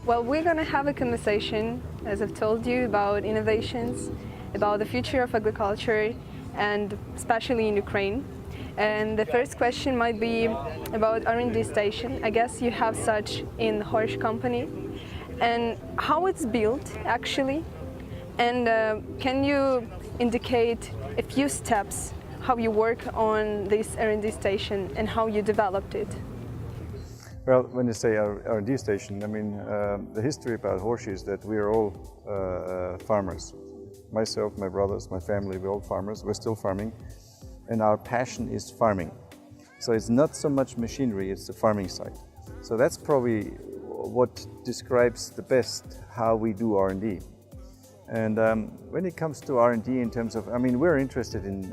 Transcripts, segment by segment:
Well, we're going to have a conversation, as I've told you, about innovations, about the future of agriculture, and especially in Ukraine. And the first question might be about R&D station. I guess you have such in Horsch company, and how it's built actually. And can you indicate a few steps how you work on this R&D station and how you developed it? Well, when you say R&D station, I mean, the history about Horsch is that we are all farmers. Myself, my brothers, my family, we're all farmers. We're still farming. And our passion is farming. So it's not so much machinery, it's the farming side. So that's probably what describes the best how we do R&D. And when it comes to R&D in terms of, I mean, we're interested in,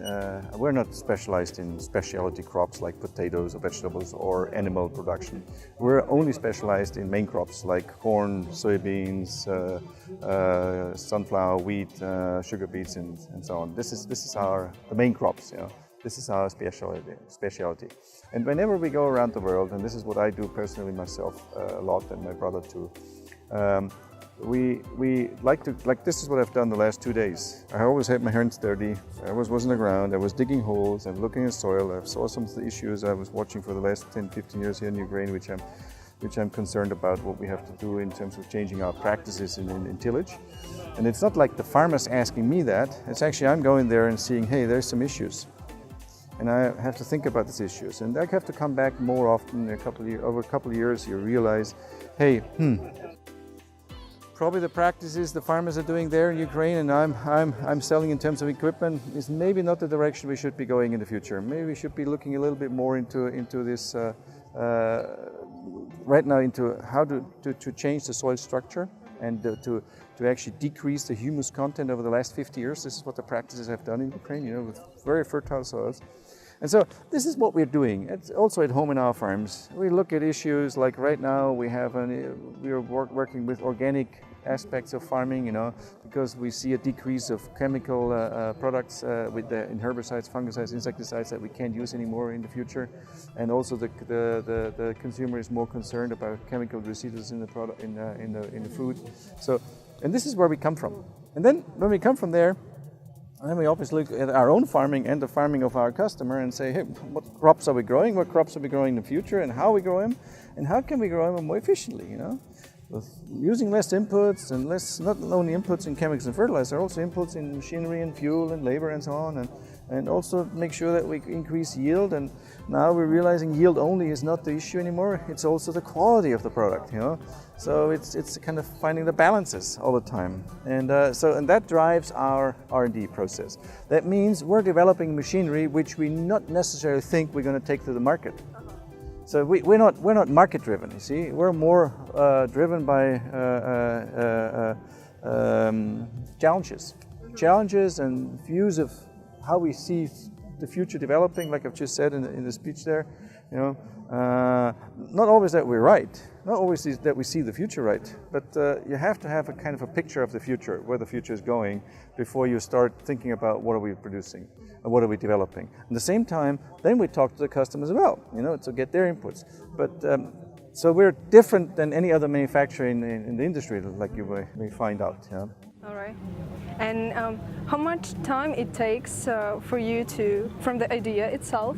we're not specialized in specialty crops like potatoes or vegetables or animal production. We're only specialized in main crops like corn, soybeans, sunflower, wheat, sugar beets, and so on. This is the main crops, you know. This is our specialty. And whenever we go around the world, and this is what I do personally myself a lot, and my brother too, we like to, this is what I've done the last 2 days. I always had my hands dirty. I was in the ground, I was digging holes, I'm looking at soil, I saw some of the issues I was watching for the last 10, 15 years here in Ukraine, which I'm concerned about what we have to do in terms of changing our practices in tillage. And it's not like the farmers asking me that, it's actually I'm going there and seeing, hey, there's some issues. And I have to think about these issues. And I have to come back more often. Over a couple of years, you realize, hey, probably the practices the farmers are doing there in Ukraine and I'm selling in terms of equipment is maybe not the direction we should be going in the future. Maybe we should be looking a little bit more into this right now into how to change the soil structure and to actually decrease the humus content over the last 50 years. This is what the practices have done in Ukraine, you know, with very fertile soils. And so this is what we're doing. It's also at home in our farms. We look at issues like right now we are working with organic aspects of farming, you know, because we see a decrease of chemical products with in herbicides, fungicides, insecticides that we can't use anymore in the future. And also the consumer is more concerned about chemical residues in the product in the food. So, and this is where we come from. And then when we come from there, and then we obviously look at our own farming and the farming of our customer and say, hey, what crops are we growing? What crops are we growing in the future? And how we grow them? And how can we grow them more efficiently, you know? With using less inputs and less, not only inputs in chemicals and fertilizer, also inputs in machinery and fuel and labor and so on. And also make sure that we increase yield. And now we're realizing yield only is not the issue anymore. It's also the quality of the product, you know? So it's kind of finding the balances all the time. And and that drives our R&D process. That means we're developing machinery which we not necessarily think we're going to take to the market. So we're not market driven, you see. We're more driven by challenges and views of how we see the future developing, like I've just said in the speech there, you know. Not always that we're right, not always that we see the future right, but you have to have a kind of a picture of the future, where the future is going, before you start thinking about what are we producing, and what are we developing. At the same time, then we talk to the customers as well, you know, to get their inputs. But so we're different than any other manufacturer in the industry, like you may find out. You know? All right. And how much time it takes for you from the idea itself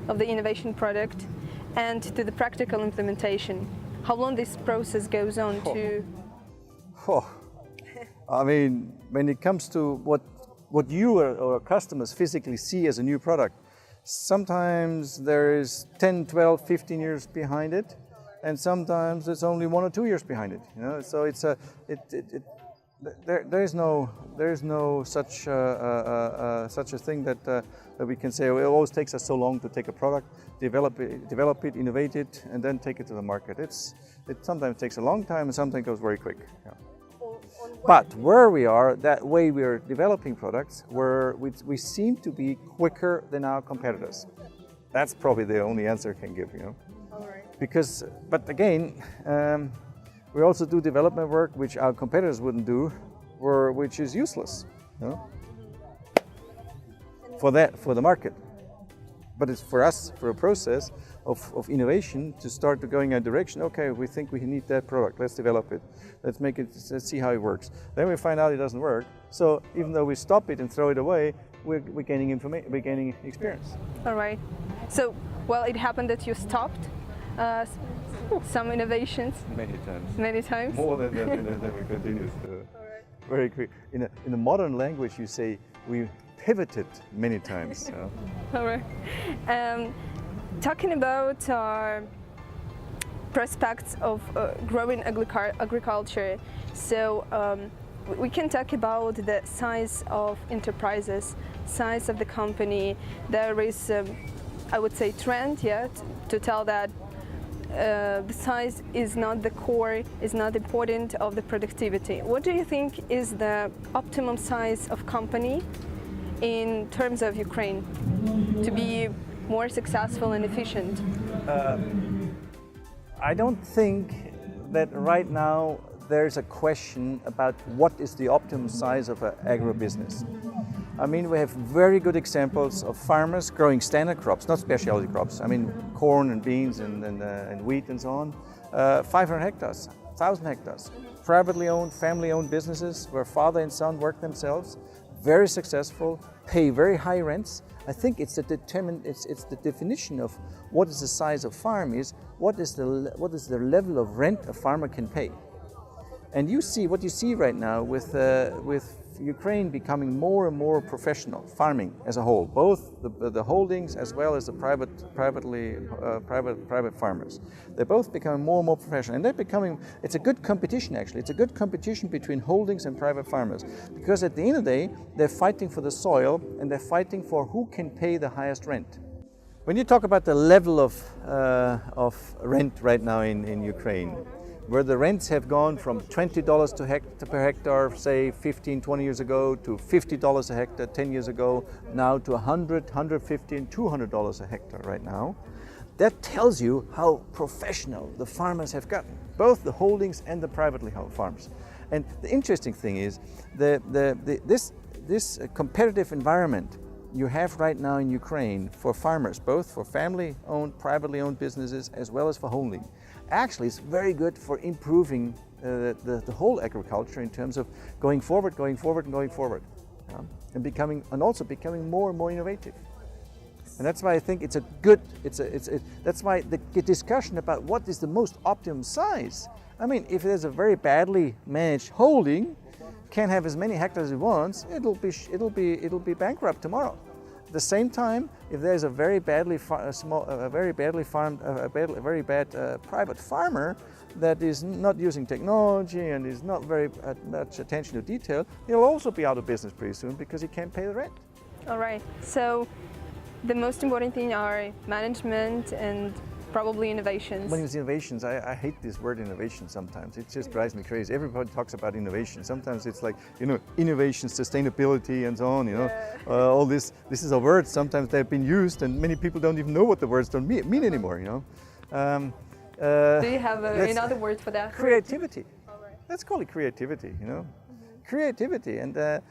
of the innovation product and to the practical implementation? How long this process goes on to? I mean, when it comes to what you or customers physically see as a new product, sometimes there is 10, 12, 15 years behind it, and sometimes it's only 1 or 2 years behind it. You know, so it's there is no such a thing that we can say, oh, it always takes us so long to take a product, develop it, innovate it, and then take it to the market. It sometimes takes a long time and sometimes goes very quick. Yeah. But where we are, that way we are developing products, we seem to be quicker than our competitors. That's probably the only answer I can give, you know. All right. Because, but again, we also do development work which our competitors wouldn't do, or which is useless, you know, for the market. But it's for us, for a process of innovation, to start to going in a direction. Okay, we think we need that product. Let's develop it. Let's make it. Let's see how it works. Then we find out it doesn't work. So even though we stop it and throw it away, we're gaining information. We're gaining experience. All right. So, well, it happened that you stopped some innovations Many times. many times. More than we continue. Very quick. In the modern language, you say we pivoted many times. All right. Talking about our prospects of growing agriculture, so we can talk about the size of enterprises, size of the company. There is, I would say, trend yet to tell that the size is not the core, is not important of the productivity. What do you think is the optimum size of company in terms of Ukraine to be more successful and efficient? I don't think that right now there's a question about what is the optimum size of an agribusiness. I mean, we have very good examples of farmers growing standard crops, not specialty crops. I mean, corn and beans and wheat and so on. 500 hectares, 1,000 hectares. Privately owned, family-owned businesses where father and son work themselves, very successful, pay very high rents. I think it's the definition of what is the size of farm is, what is the level of rent a farmer can pay. And you see what you see right now with Ukraine becoming more and more professional, farming as a whole, both the holdings as well as the private farmers. They're both becoming more and more professional, and it's a good competition actually. It's a good competition between holdings and private farmers, because at the end of the day, they're fighting for the soil and they're fighting for who can pay the highest rent. When you talk about the level of rent right now in Ukraine, where the rents have gone from $20 per hectare, say 15, 20 years ago, to $50 a hectare 10 years ago, now to $100, $150, and $200 a hectare right now. That tells you how professional the farmers have gotten, both the holdings and the privately held farms. And the interesting thing is this competitive environment you have right now in Ukraine for farmers, both for family-owned, privately owned businesses, as well as for holding. Actually, it's very good for improving the whole agriculture in terms of going forward, and also becoming more and more innovative. And that's why I think it's a good. That's why the discussion about what is the most optimum size. I mean, if there's a very badly managed holding, can't have as many hectares as it wants, it'll be bankrupt tomorrow. At the same time, if there's a very bad private farmer that is not using technology and is not very much attention to detail, he'll also be out of business pretty soon because he can't pay the rent. All right. So the most important thing are management and probably innovations. When it's innovations, I hate this word innovation sometimes. It just drives me crazy. Everybody talks about innovation. Sometimes it's like, innovation, sustainability, and so on, all this is a word. Sometimes they've been used and many people don't even know what the words don't mean anymore, Do you have another word for that? Creativity. All right. Let's call it creativity, Creativity. And the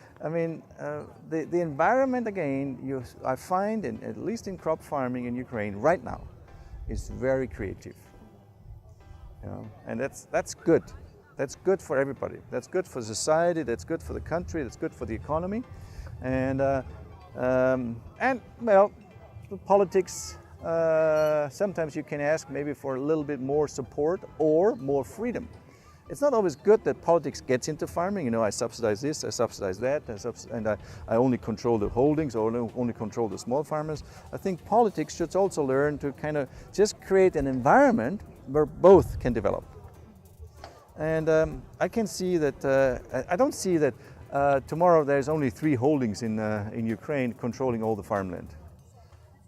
environment, again, I find, at least in crop farming in Ukraine right now, is very creative, and that's good. That's good for everybody. That's good for society. That's good for the country. That's good for the economy, and well, the politics. Sometimes you can ask maybe for a little bit more support or more freedom. It's not always good that politics gets into farming. I subsidize this, I subsidize that, and I only control the holdings or only control the small farmers. I think politics should also learn to kind of just create an environment where both can develop. And I can see that, I don't see that tomorrow there's only 3 holdings in Ukraine controlling all the farmland.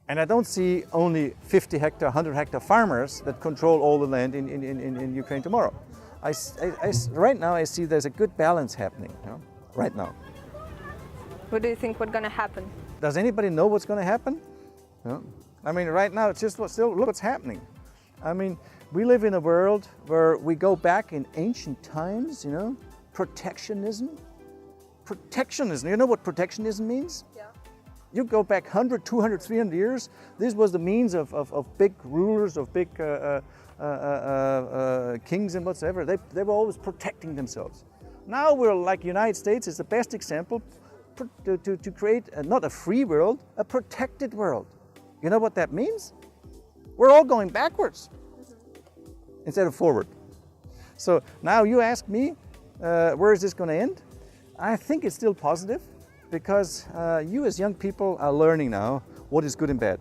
And I don't see only 50 hectare, 100 hectare farmers that control all the land in Ukraine tomorrow. Right now I see there's a good balance happening, right now. What do you think what's going to happen? Does anybody know what's going to happen? No. I mean, right now it's just look what's happening. I mean, we live in a world where we go back in ancient times, Protectionism. Protectionism, you know what protectionism means? Yeah. You go back 100, 200, 300 years, this was the means of big rulers, of big kings and whatsoever. They were always protecting themselves. Now we're like United States is the best example to create not a free world, a protected world. You know what that means? We're all going backwards instead of forward. So now you ask me, where is this going to end? I think it's still positive because you as young people are learning now what is good and bad.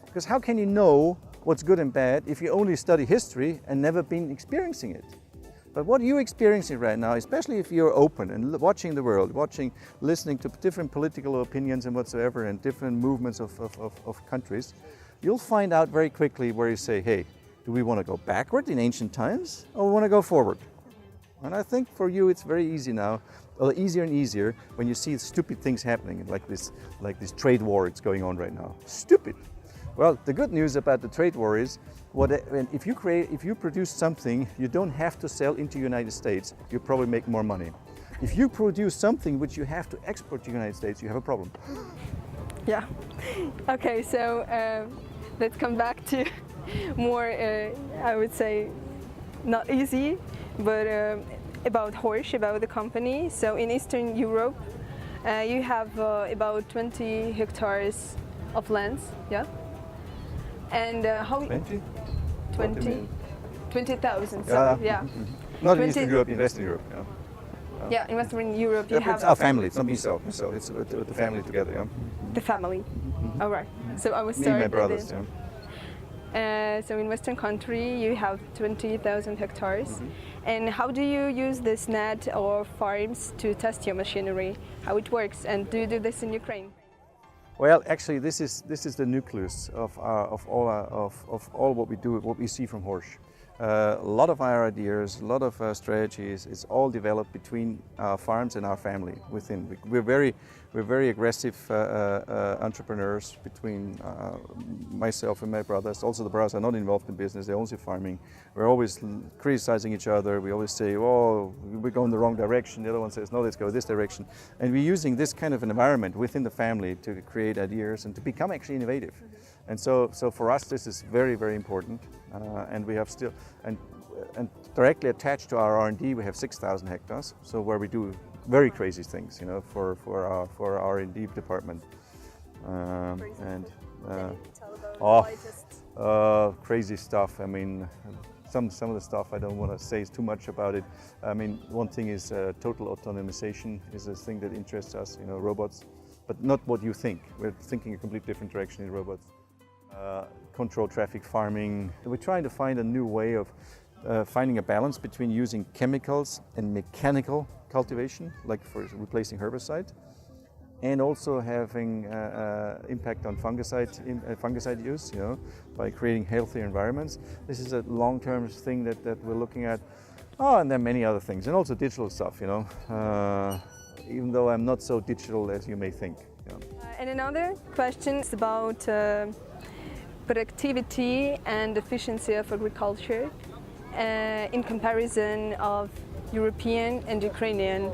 Because how can you know what's good and bad if you only study history and never been experiencing it? But what you're experiencing right now, especially if you're open and watching the world, listening to different political opinions and whatsoever and different movements of countries, you'll find out very quickly where you say, hey, do we want to go backward in ancient times or we want to go forward? And I think for you it's very easy now, or easier and easier when you see stupid things happening like this trade war that's going on right now. Stupid. Well, the good news about the trade war is, if you produce something you don't have to sell into the United States, you probably make more money. If you produce something which you have to export to the United States, you have a problem. Yeah. Okay, so let's come back to more, I would say, not easy, but about Horsch, about the company. So in Eastern Europe, you have about 20 hectares of lands, yeah? And how 20? 20,000, sorry, yeah. Not in Eastern Europe, in Western Europe, yeah. Yeah, in Western Europe you have... It's our family, it's not me, so it's with the family together, yeah. The family, all right. So I was Me and my brothers, yeah. So in Western country you have 20,000 hectares. And how do you use this net or farms to test your machinery? How it works? And do you do this in Ukraine? Well, actually, this is the nucleus of all what we do, what we see from Horsch. A lot of our ideas, a lot of strategies, it's all developed between our farms and our family within. We're very aggressive entrepreneurs between myself and my brothers. Also, the brothers are not involved in business; they're only farming. We're always criticizing each other. We always say, "Oh, we're going the wrong direction." The other one says, "No, let's go this direction." And we're using this kind of an environment within the family to create ideas and to become actually innovative. And so for us, this is very, very important. And we have still, and directly attached to our R&D, we have 6,000 hectares. So where we do very crazy things, you know, for our R&D department. Crazy stuff. I mean, some of the stuff I don't want to say too much about it. I mean, one thing is total autonomization is a thing that interests us. You know, robots, but not what you think. We're thinking a completely different direction in robots. Control traffic farming. We're trying to find a new way of finding a balance between using chemicals and mechanical cultivation, like for replacing herbicide, and also having impact on fungicide use, you know, by creating healthier environments. This is a long-term thing that we're looking at. Oh, and there are many other things, and also digital stuff, you know, even though I'm not so digital as you may think. You know. And another question is about productivity and efficiency of agriculture in comparison of European and Ukrainian.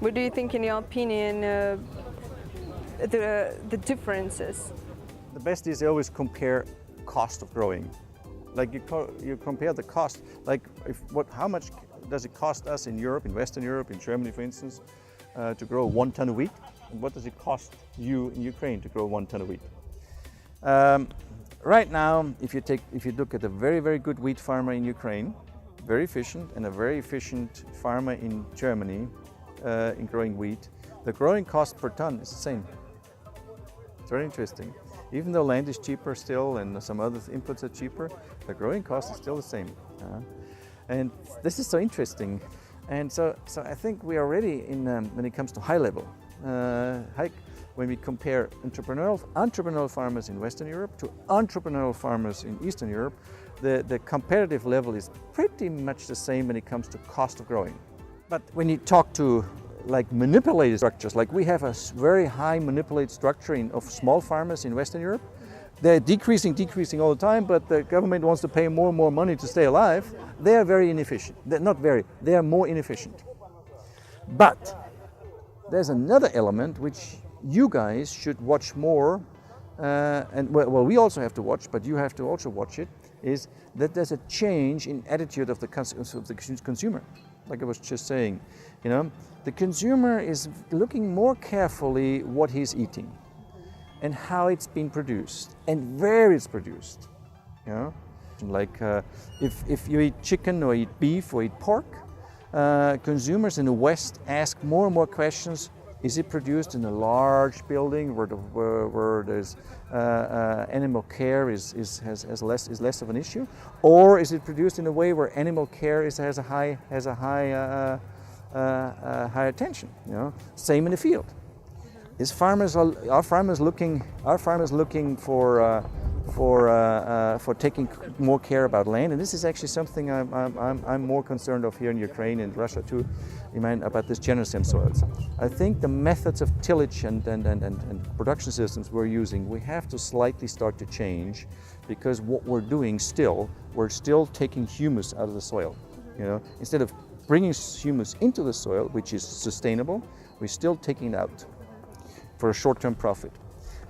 What do you think, in your opinion, the differences? The best is to always compare cost of growing. Like you compare the cost, like how much does it cost us in Europe, in Western Europe, in Germany, for instance, to grow 1 ton of wheat, and what does it cost you in Ukraine to grow 1 ton of wheat? Right now, if you look at a very, very good wheat farmer in Ukraine, very efficient, and a very efficient farmer in Germany in growing wheat, the growing cost per ton is the same. It's very interesting. Even though land is cheaper still and some other inputs are cheaper, the growing cost is still the same. And this is so interesting. And so I think we are ready when it comes to high level. When we compare entrepreneurial farmers in Western Europe to entrepreneurial farmers in Eastern Europe, the competitive level is pretty much the same when it comes to cost of growing. But when you talk to like manipulated structures, like we have a very high manipulated structure of small farmers in Western Europe, they're decreasing all the time, but the government wants to pay more and more money to stay alive. They are very inefficient. They are more inefficient. But there's another element which you guys should watch more, and well, we also have to watch, but you have to also watch it, is that there's a change in attitude of the consumer. Like I was just saying, you know, the consumer is looking more carefully what he's eating and how it's been produced and where it's produced, you know. Like if you eat chicken or eat beef or eat pork, consumers in the West ask more and more questions. Is it produced in a large building where there's animal care is less of an issue, or is it produced in a way where animal care has a high attention? You know, same in the field. Are farmers looking for taking more care about land? And this is actually something I'm more concerned of here in Ukraine and Russia too, about this genocide soils. I think the methods of tillage and production systems we're using, we have to slightly start to change, because what we're doing we're still taking humus out of the soil. You know, instead of bringing humus into the soil, which is sustainable, we're still taking it out for a short-term profit.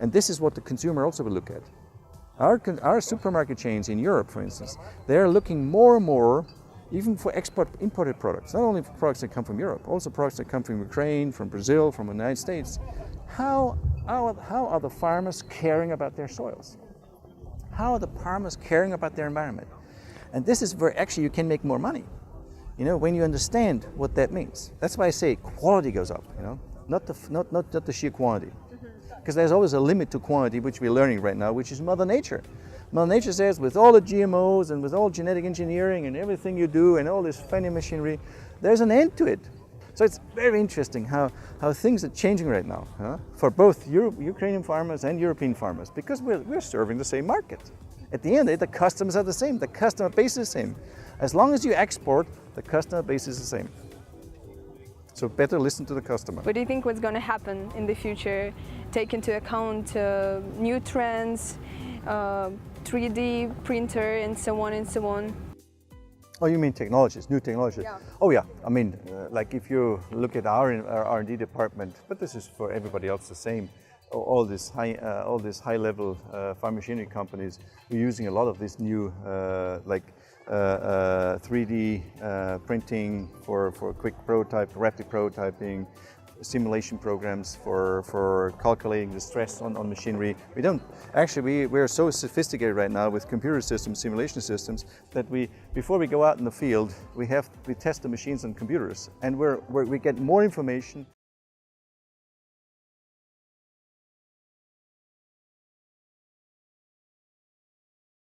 And this is what the consumer also will look at. Our supermarket chains in Europe, for instance, they're looking more and more, even for imported products, not only for products that come from Europe, also products that come from Ukraine, from Brazil, from the United States. How are the farmers caring about their soils? How are the farmers caring about their environment? And this is where actually you can make more money, you know, when you understand what that means. That's why I say quality goes up, you know, not the sheer quantity. Because there's always a limit to quantity, which we're learning right now, which is Mother Nature. Mother Nature says, with all the GMOs and with all genetic engineering and everything you do and all this fancy machinery, there's an end to it. So it's very interesting how things are changing right now, for both Ukrainian farmers and European farmers, because we're serving the same market. At the end, the customers are the same, the customer base is the same. As long as you export, the customer base is the same. So better listen to the customer. What do you think what's going to happen in the future? Take into account new trends, 3D printer, and so on and so on. Oh, you mean technologies, new technologies? Yeah. Oh yeah, I mean, like if you look at our R&D department, but this is for everybody else the same. All these high-level farm machinery companies are using a lot of this new 3D printing for quick prototype, rapid prototyping, simulation programs for calculating the stress on machinery. We're so sophisticated right now with computer systems, simulation systems, that before we go out in the field, we test the machines on computers, and we get more information